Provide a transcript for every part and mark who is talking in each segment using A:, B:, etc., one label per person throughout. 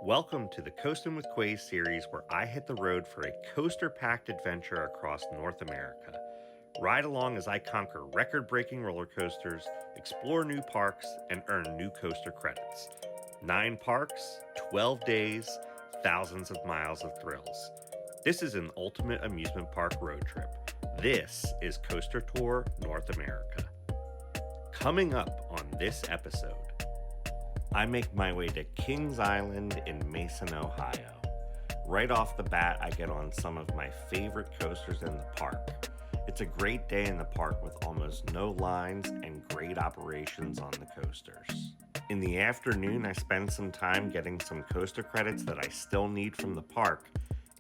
A: Welcome to the Coastin With Quayz series, where I hit the road for a coaster-packed adventure across North America. Ride along as I conquer record-breaking roller coasters, explore new parks, and earn new coaster credits. 9 parks, 12 days, thousands of miles of thrills. This is an ultimate amusement park road trip. This is Coaster Tour North America. Coming up on this episode, I make my way to Kings Island in Mason, Ohio. Right off the bat, I get on some of my favorite coasters in the park. It's a great day in the park with almost no lines and great operations on the coasters. In the afternoon, I spend some time getting some coaster credits that I still need from the park,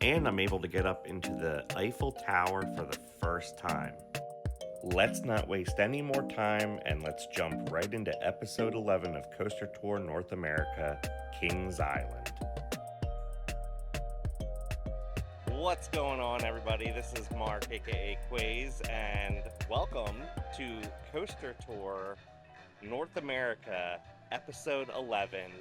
A: and I'm able to get up into the Eiffel Tower for the first time. Let's not waste any more time, and let's jump right into episode 11 of Coaster Tour North America, Kings Island. What's going on, everybody? This is Mark, aka Quayz, and welcome to Coaster Tour North America, episode 11,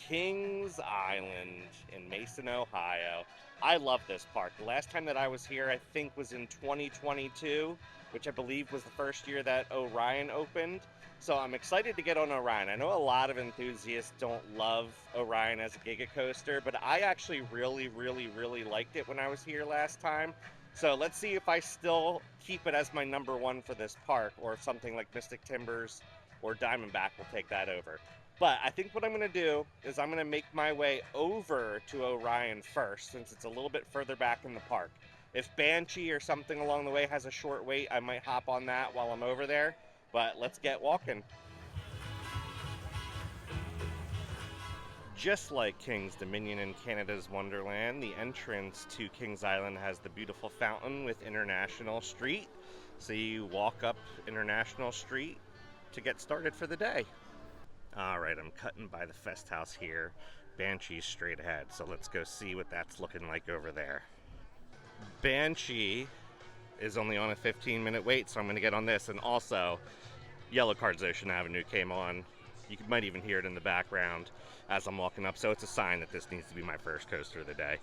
A: Kings Island in Mason, Ohio. I love this park. The last time that I was here, I think, was in 2022, which I believe was the first year that Orion opened. So I'm excited to get on Orion. I know a lot of enthusiasts don't love Orion as a giga coaster, but I actually really liked it when I was here last time. So let's see if I still keep it as my number one for this park, or if something like Mystic Timbers or Diamondback will take that over. But I think what I'm going to do is I'm going to make my way over to Orion first, since it's a little bit further back in the park. If Banshee or something along the way has a short wait, I might hop on that while I'm over there. But let's get walking. Just like King's Dominion in Canada's Wonderland, the entrance to Kings Island has the beautiful fountain with International Street. So you walk up International Street to get started for the day. Alright, I'm cutting by the Fest House here. Banshee's straight ahead, so let's go see what that's looking like over there. Banshee is only on a 15-minute wait, so I'm going to get on this. And also, Yellow Cards Ocean Avenue came on. You might even hear it in the background as I'm walking up, so it's a sign that this needs to be my first coaster of the day.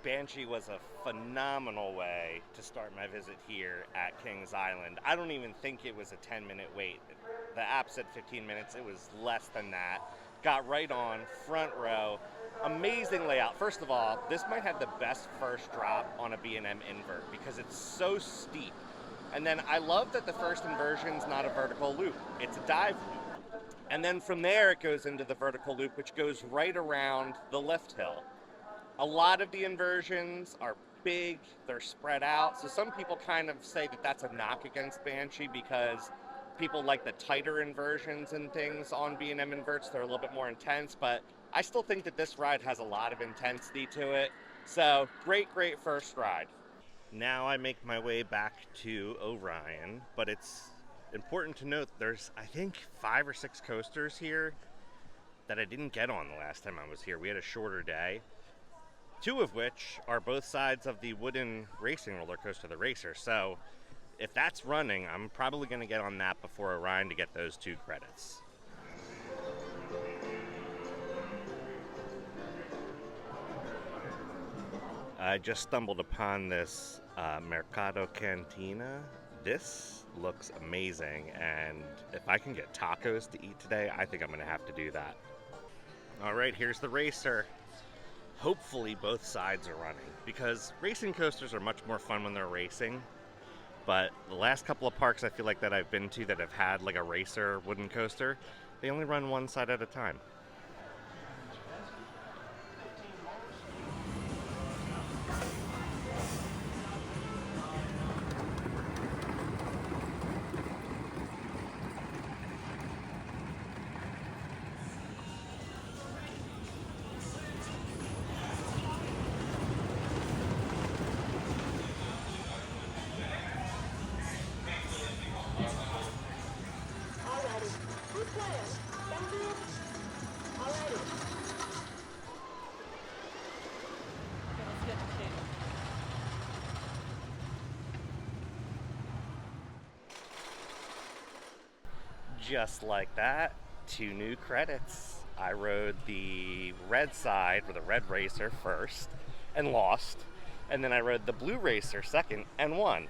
A: Banshee was a phenomenal way to start my visit here at Kings Island. I don't even think it was a 10-minute wait. The app said 15 minutes. It was less than that. Got right on, front row. Amazing layout. First of all, this might have the best first drop on a B&M invert because it's so steep. And then I love that the first inversion's not a vertical loop. It's a dive loop. And then from there it goes into the vertical loop, which goes right around the lift hill. A lot of the inversions are big, they're spread out, so some people kind of say that that's a knock against Banshee because people like the tighter inversions and things on B&M inverts. They're a little bit more intense, but I still think that this ride has a lot of intensity to it. So great first ride. Now I make my way back to Orion, but it's important to note there's, I think, 5 or 6 coasters here that I didn't get on the last time I was here. We had a shorter day. 2 of which are both sides of the wooden racing roller coaster, the Racer. So if that's running, I'm probably going to get on that before Orion to get those 2 credits. I just stumbled upon this Mercado Cantina. This looks amazing, and if I can get tacos to eat today, I think I'm going to have to do that. All right, here's the Racer. Hopefully both sides are running, because racing coasters are much more fun when they're racing. But the last couple of parks I feel like that I've been to that have had like a racer wooden coaster, they only run one side at a time. Just like that, 2 new credits. I rode the red side with a red racer first and lost, and then I rode the blue racer second and won.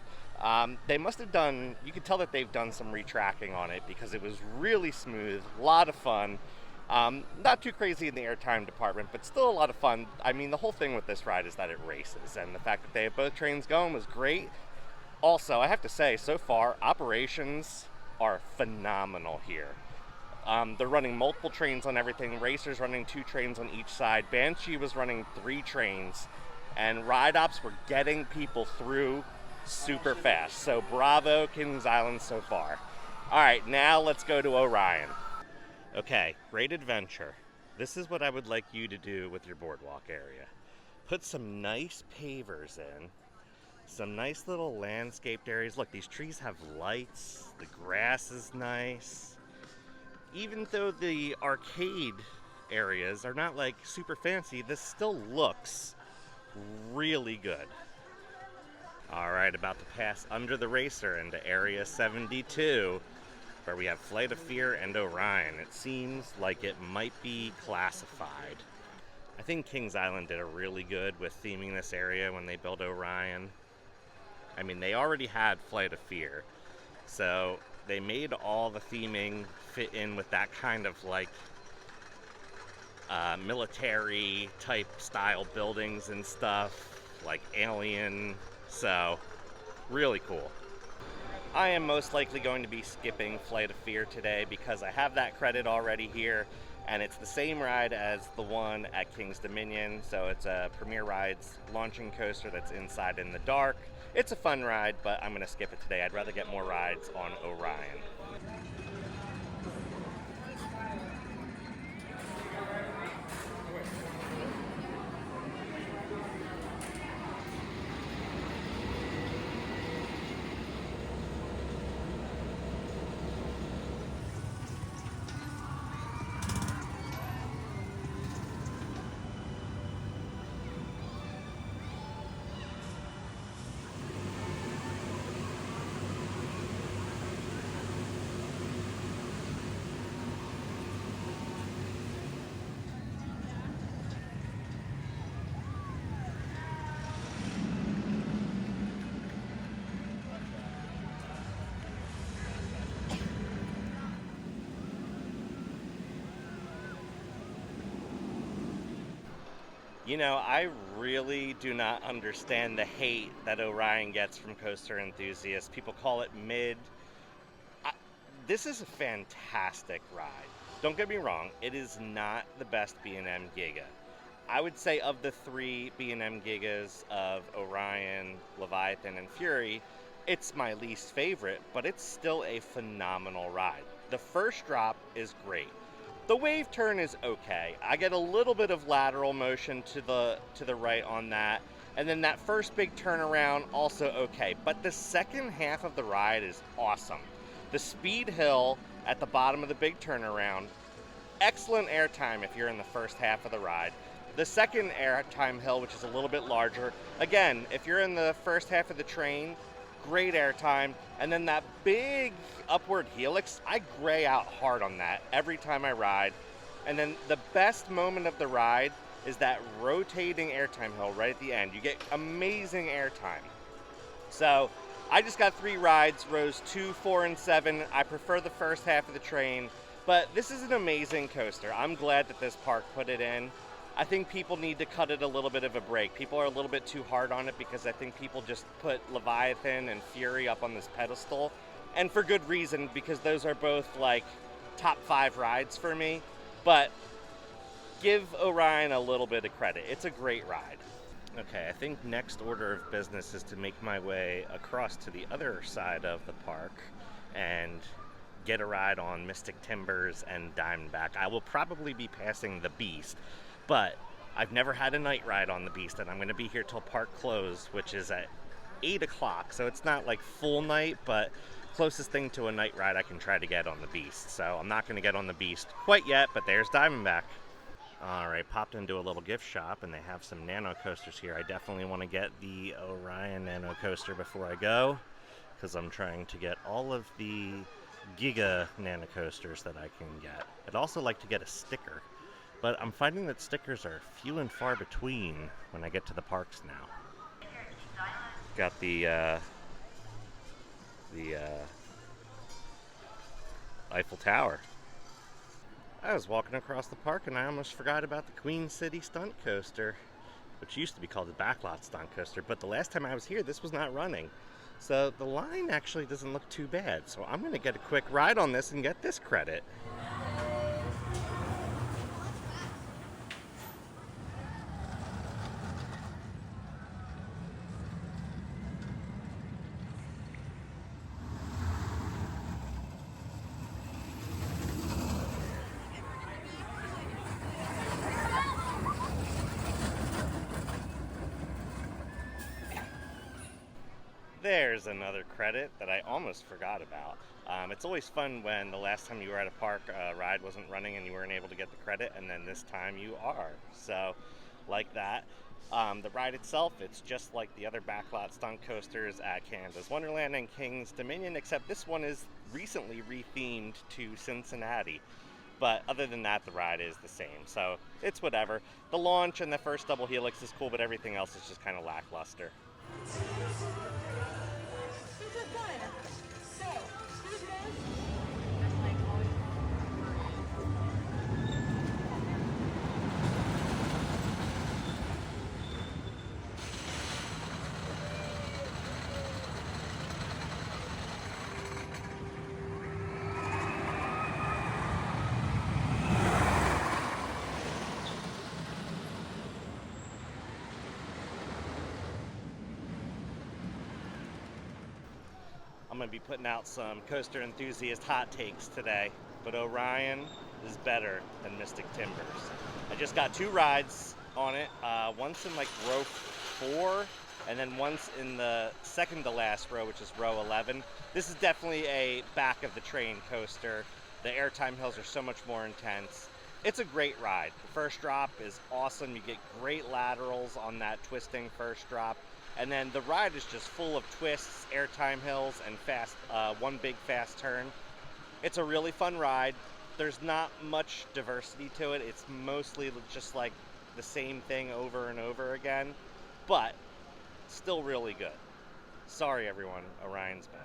A: They must have done, you could tell that they've done some retracking on it because it was really smooth, a lot of fun. Not too crazy in the airtime department, but still a lot of fun. I mean, the whole thing with this ride is that it races, and the fact that they have both trains going was great. Also, I have to say, so far, operations are phenomenal here. They're running multiple trains on everything. Racers running 2 trains on each side. Banshee was running 3 trains, and ride ops were getting people through super fast. So bravo, Kings Island so far. All right, now let's go to Orion. Okay, great adventure. This is what I would like you to do with your boardwalk area. Put some nice pavers in. Some nice little landscaped areas. Look, these trees have lights. The grass is nice. Even though the arcade areas are not like super fancy, this still looks really good. All right, about to pass under the racer into Area 72, where we have Flight of Fear and Orion. It seems like it might be classified. I think Kings Island did a really good with theming this area when they built Orion. I mean, they already had Flight of Fear, so they made all the theming fit in with that kind of like military type style buildings and stuff, like Alien, so really cool. I am most likely going to be skipping Flight of Fear today because I have that credit already here, and it's the same ride as the one at King's Dominion, so it's a Premier Rides launching coaster that's inside in the dark. It's a fun ride, but I'm going to skip it today. I'd rather get more rides on Orion. You know, I really do not understand the hate that Orion gets from coaster enthusiasts. People call it mid. This is a fantastic ride. Don't get me wrong, it is not the best B&M Giga. I would say of the 3 B&M Gigas of Orion, Leviathan, and Fury, it's my least favorite, but it's still a phenomenal ride. The first drop is great. The wave turn is okay. I get a little bit of lateral motion to the right on that, and then that first big turnaround also okay. But the second half of the ride is awesome. The speed hill at the bottom of the big turnaround, excellent airtime if you're in the first half of the ride. The second airtime hill, which is a little bit larger, again, if you're in the first half of the train, great airtime. And then that big upward helix, I gray out hard on that every time I ride. And then the best moment of the ride is that rotating airtime hill right at the end. You get amazing airtime. So I just got 3 rides, rows 2, 4, and 7. I prefer the first half of the train, but this is an amazing coaster. I'm glad that this park put it in. I think people need to cut it a little bit of a break. People are a little bit too hard on it because I think people just put Leviathan and Fury up on this pedestal. And for good reason, because those are both like top 5 rides for me. But give Orion a little bit of credit. It's a great ride. Okay, I think next order of business is to make my way across to the other side of the park and get a ride on Mystic Timbers and Diamondback. I will probably be passing the Beast, but I've never had a night ride on the Beast, and I'm going to be here till park close, which is at 8 o'clock, so it's not like full night, but closest thing to a night ride I can try to get on the Beast. So I'm not going to get on the Beast quite yet, but there's Diamondback. Alright, popped into a little gift shop and they have some nano coasters here. I definitely want to get the Orion nano coaster before I go, because I'm trying to get all of the Giga nano coasters that I can get. I'd also like to get a sticker, but I'm finding that stickers are few and far between when I get to the parks now. Got the Eiffel Tower. I was walking across the park and I almost forgot about the Queen City Stunt Coaster, which used to be called the Backlot Stunt Coaster, but the last time I was here, this was not running. So the line actually doesn't look too bad. So I'm going to get a quick ride on this and get this credit. There's another credit that I almost forgot about. It's always fun when the last time you were at a park, a ride wasn't running and you weren't able to get the credit, and then this time you are. So, like that. The ride itself, it's just like the other backlot stunt coasters at Canada's Wonderland and King's Dominion, except this one is recently rethemed to Cincinnati. But other than that, the ride is the same. So, it's whatever. The launch and the first double helix is cool, but everything else is just kind of lackluster. I'm going to be putting out some coaster enthusiast hot takes today, but Orion is better than Mystic Timbers. I just got 2 rides on it, once in like row 4, and then once in the second to last row, which is row 11. This is definitely a back of the train coaster. The airtime hills are so much more intense. It's a great ride. The first drop is awesome. You get great laterals on that twisting first drop. And then the ride is just full of twists, airtime hills, and fast, one big fast turn. It's a really fun ride. There's not much diversity to it. It's mostly just like the same thing over and over again, but still really good. Sorry everyone, Orion's better.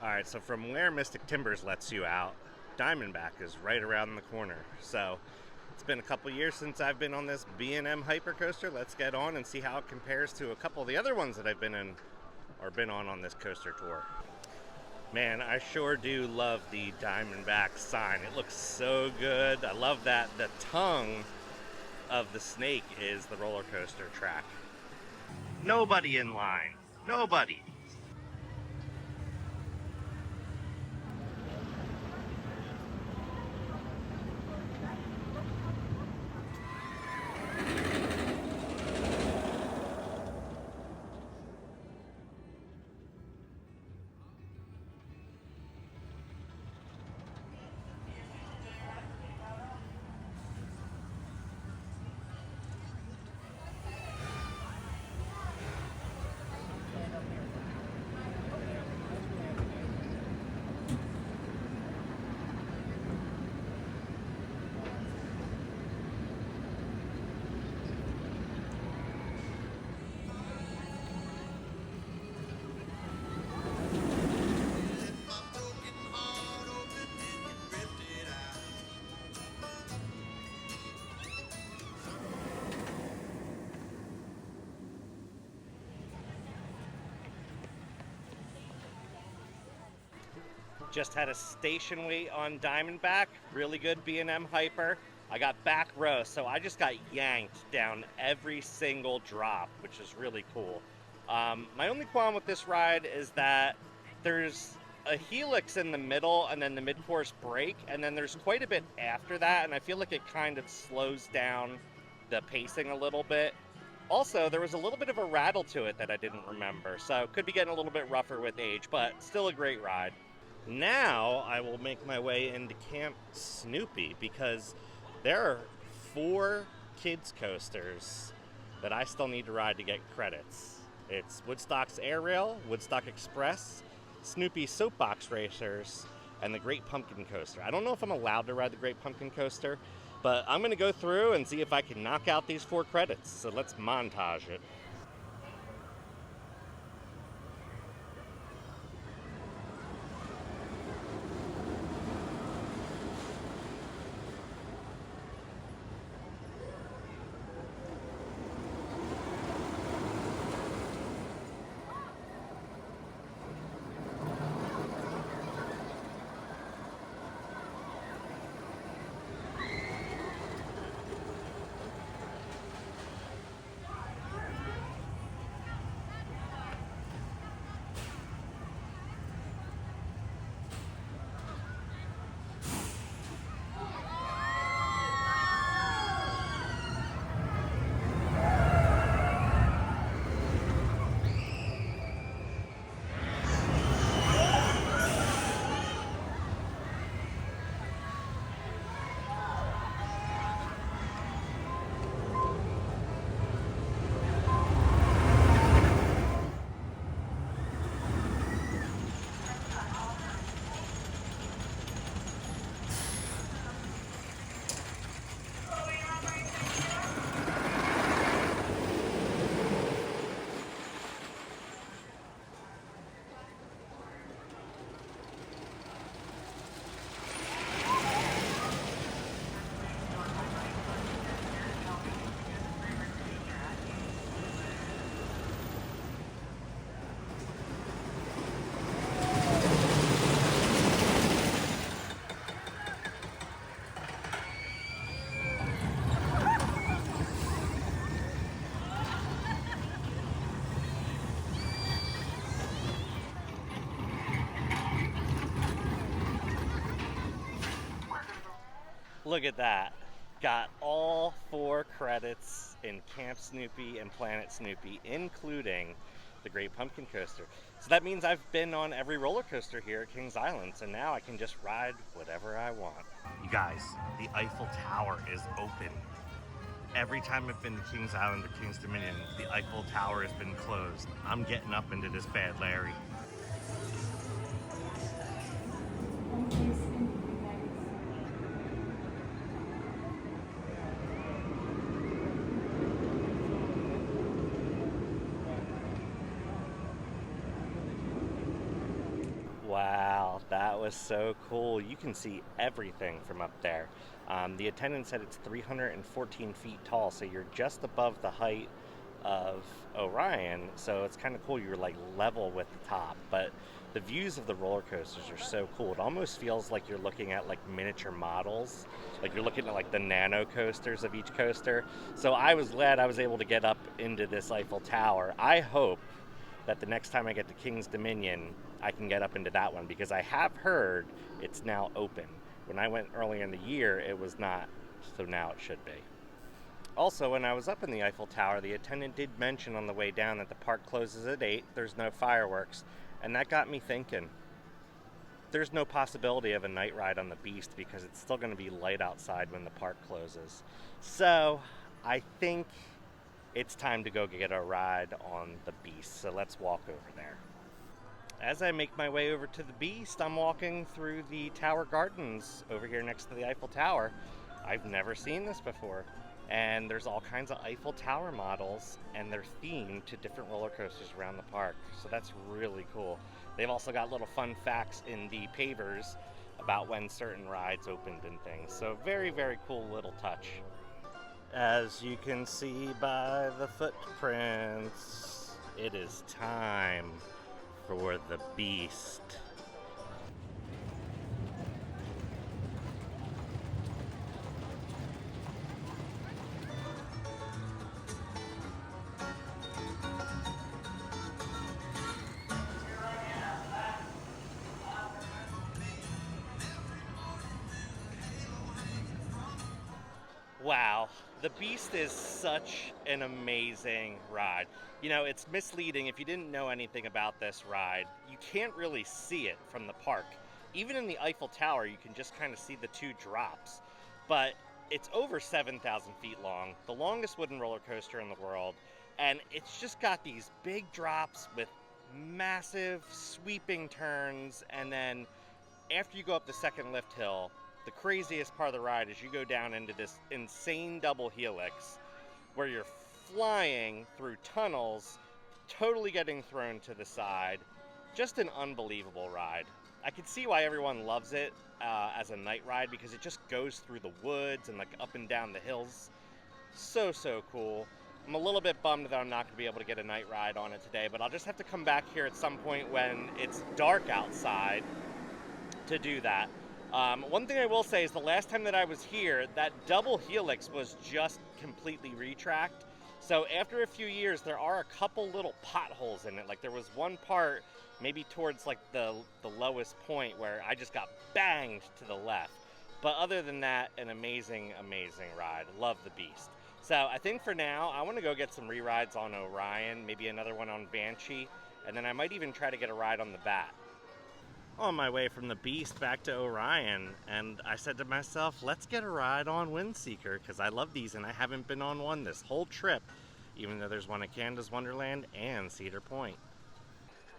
A: Alright, so from where Mystic Timbers lets you out, Diamondback is right around the corner. So it's been a couple years since I've been on this B&M hypercoaster. Let's get on and see how it compares to a couple of the other ones that I've been in or been on this coaster tour. Man, I sure do love the Diamondback sign. It looks so good. I love that the tongue of the snake is the roller coaster track. Nobody in line. Nobody. Just had a station wait on Diamondback, really good B&M hyper. I got back row, so I just got yanked down every single drop, which is really cool. My only qualm with this ride is that there's a helix in the middle and then the mid-course break, and then there's quite a bit after that, and I feel like it kind of slows down the pacing a little bit. Also, there was a little bit of a rattle to it that I didn't remember, so could be getting a little bit rougher with age, but still a great ride. Now I will make my way into Camp Snoopy because there are 4 kids coasters that I still need to ride to get credits. It's Woodstock's Air Rail, Woodstock Express, Snoopy Soapbox Racers, and the Great Pumpkin Coaster. I don't know if I'm allowed to ride the Great Pumpkin Coaster, but I'm going to go through and see if I can knock out these 4 credits. So let's montage it. Look at that. Got all 4 credits in Camp Snoopy and Planet Snoopy, including the Great Pumpkin Coaster. So that means I've been on every roller coaster here at Kings Island, so now I can just ride whatever I want. You guys, the Eiffel Tower is open. Every time I've been to Kings Island or Kings Dominion, the Eiffel Tower has been closed. I'm getting up into this bad Larry. Wow, that was so cool. You can see everything from up there. The attendant said it's 314 feet tall, so you're just above the height of Orion, so it's kind of cool. You're like level with the top, but the views of the roller coasters are so cool. It almost feels like you're looking at like miniature models, like you're looking at like the nano coasters of each coaster. So I was glad I was able to get up into this Eiffel Tower. I hope that the next time I get to King's Dominion, I can get up into that one, because I have heard it's now open. When I went earlier in the year, it was not, so now it should be. Also, when I was up in the Eiffel Tower, the attendant did mention on the way down that the park closes at 8, there's no fireworks, and that got me thinking. There's no possibility of a night ride on the Beast because it's still going to be light outside when the park closes. So, I think it's time to go get a ride on the Beast, so let's walk over there. As I make my way over to the Beast, I'm walking through the Tower Gardens over here next to the Eiffel Tower. I've never seen this before, and there's all kinds of Eiffel Tower models, and they're themed to different roller coasters around the park, so that's really cool. They've also got little fun facts in the pavers about when certain rides opened and things, so very, very cool little touch. As you can see by the footprints, it is time for the Beast. Wow, the Beast is such an amazing ride. You know, it's misleading if you didn't know anything about this ride. You can't really see it from the park. Even in the Eiffel Tower, you can just kind of see the two drops. But it's over 7,000 feet long, the longest wooden roller coaster in the world, and it's just got these big drops with massive sweeping turns, and then after you go up the second lift hill, the craziest part of the ride is you go down into this insane double helix where you're flying through tunnels, totally getting thrown to the side. Just an unbelievable ride. I can see why everyone loves it as a night ride, because it just goes through the woods and like up and down the hills. So cool. I'm a little bit bummed that I'm not going to be able to get a night ride on it today, but I'll just have to come back here at some point when it's dark outside to do that. One thing I will say is the last time that I was here, that double helix was just completely retracked. So after a few years, there are a couple little potholes in it. Like there was one part, maybe towards like the lowest point, where I just got banged to the left. But other than that, an amazing ride. Love the Beast. So I think for now, I want to go get some re-rides on Orion, maybe another one on Banshee, and then I might even try to get a ride on the Bat. On my way from the Beast back to Orion, and I said to myself, let's get a ride on Windseeker, because I love these and I haven't been on one this whole trip, even though there's one at Canada's Wonderland and Cedar Point.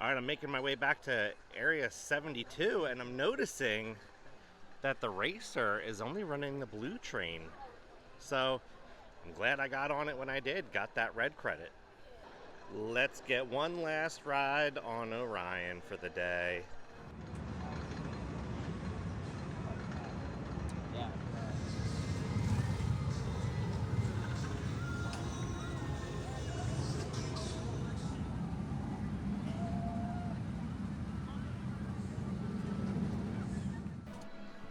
A: Alright, I'm making my way back to Area 72, and I'm noticing that the racer is only running the blue train. So I'm glad I got on it when I did, got that red credit. Let's get one last ride on Orion for the day.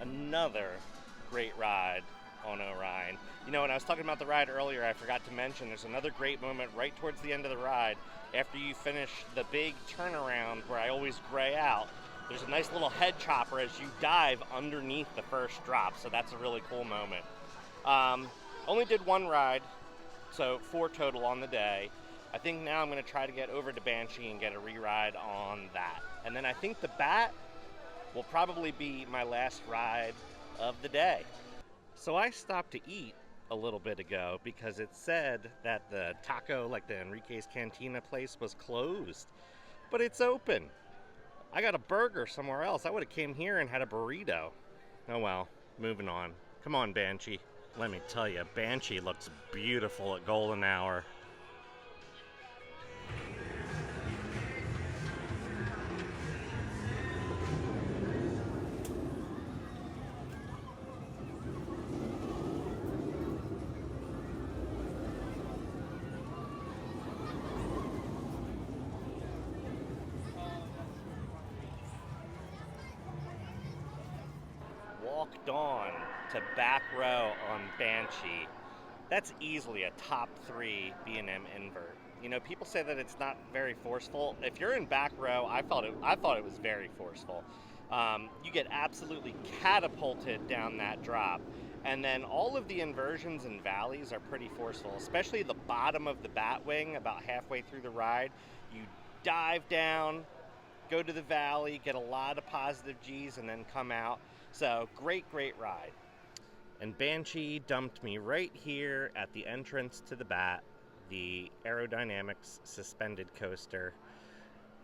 A: Another great ride on Orion. You know, when I was talking about the ride earlier, I forgot to mention there's another great moment right towards the end of the ride. After you finish the big turnaround where I always gray out, there's a nice little head chopper as you dive underneath the first drop, so that's a really cool moment. Only did one ride, so 4 total on the day. I think now I'm going to try to get over to Banshee and get a re-ride on that. And then I think the Bat will probably be my last ride of the day. So I stopped to eat a little bit ago because it said that the taco, like the Enrique's Cantina place, was closed, but it's open. I got a burger somewhere else. I would have came here and had a burrito. Oh well, moving on. Come on, Banshee. Let me tell you, Banshee looks beautiful at golden hour. Walked on to back row on Banshee. That's easily a top 3 B&M invert. You know, people say that it's not very forceful. If you're in back row, I thought it was very forceful. You get absolutely catapulted down that drop. And then all of the inversions and valleys are pretty forceful, especially the bottom of the bat wing about halfway through the ride. You dive down, go to the valley, get a lot of positive G's, and then come out. So great ride. And Banshee dumped me right here at the entrance to the Bat, the Aerodynamics suspended coaster.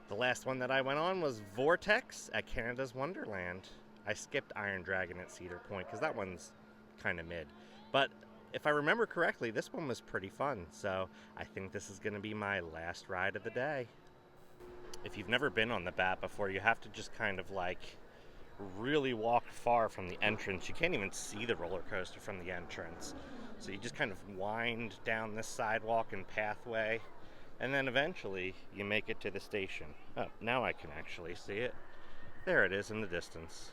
A: The last one that I went on was Vortex at Canada's Wonderland. I skipped Iron Dragon at Cedar Point because that one's kind of mid. But if I remember correctly, this one was pretty fun. So I think this is going to be my last ride of the day. If you've never been on the Bat before, you have to just kind of like really walk far from the entrance. You can't even see the roller coaster from the entrance. So you just kind of wind down this sidewalk and pathway, and then eventually you make it to the station. Oh, now I can actually see it. There it is in the distance.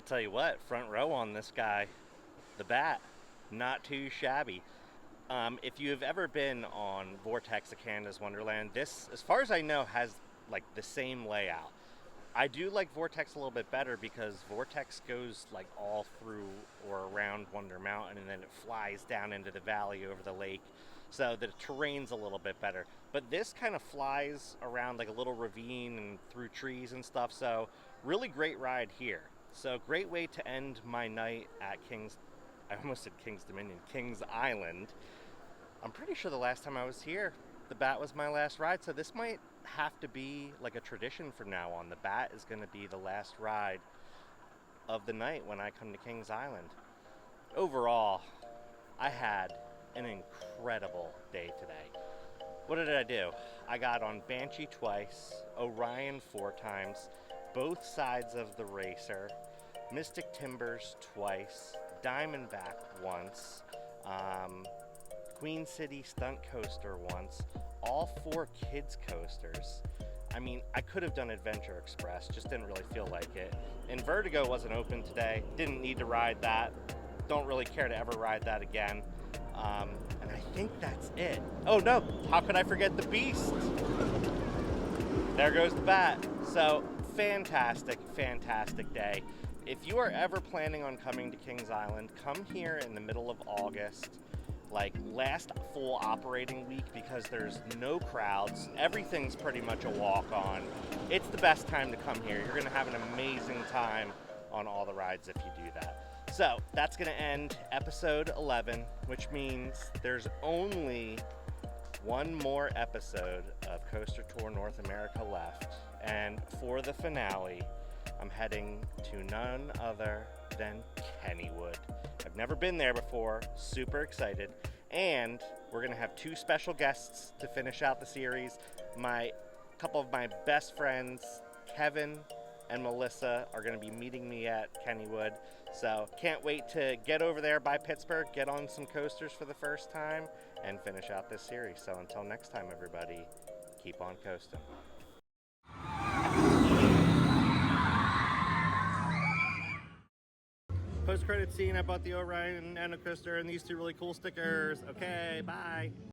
A: tell you what, front row on this guy, the Bat, not too shabby. If you have ever been on Vortex of Canada's Wonderland, this, as far as I know, has like the same layout. I do like Vortex a little bit better because Vortex goes like all through or around Wonder Mountain, and then it flies down into the valley over the lake, so the terrain's a little bit better. But this kind of flies around like a little ravine and through trees and stuff, so really great ride here. So great way to end my night at I almost said King's Dominion, Kings Island. I'm pretty sure the last time I was here, the Bat was my last ride, so this might have to be like a tradition from now on. The Bat is going to be the last ride of the night when I come to Kings Island. Overall, I had an incredible day today. What did I do? I got on Banshee twice, Orion 4 times, both sides of the racer, Mystic Timbers twice, Diamondback once, Queen City Stunt Coaster once, all 4 kids coasters. I mean, I could have done Adventure Express, just didn't really feel like it. And Vertigo wasn't open today, didn't need to ride that. Don't really care to ever ride that again. And I think that's it. Oh no, how could I forget the Beast? There goes the Bat. So, fantastic, fantastic day. If you are ever planning on coming to Kings Island, come here in the middle of August, like last full operating week, because there's no crowds. Everything's pretty much a walk-on. It's the best time to come here. You're gonna have an amazing time on all the rides if you do that. So that's gonna end episode 11, which means there's only one more episode of Coaster Tour North America left. And for the finale, I'm heading to none other than Kennywood. I've never been there before, super excited. And we're gonna have 2 special guests to finish out the series. Couple of my best friends, Kevin and Melissa, are gonna be meeting me at Kennywood. So can't wait to get over there by Pittsburgh, get on some coasters for the first time, and finish out this series. So until next time, everybody, keep on coasting. Post-credit scene, I bought the Orion Nano Coaster and these 2 really cool stickers. Okay, bye.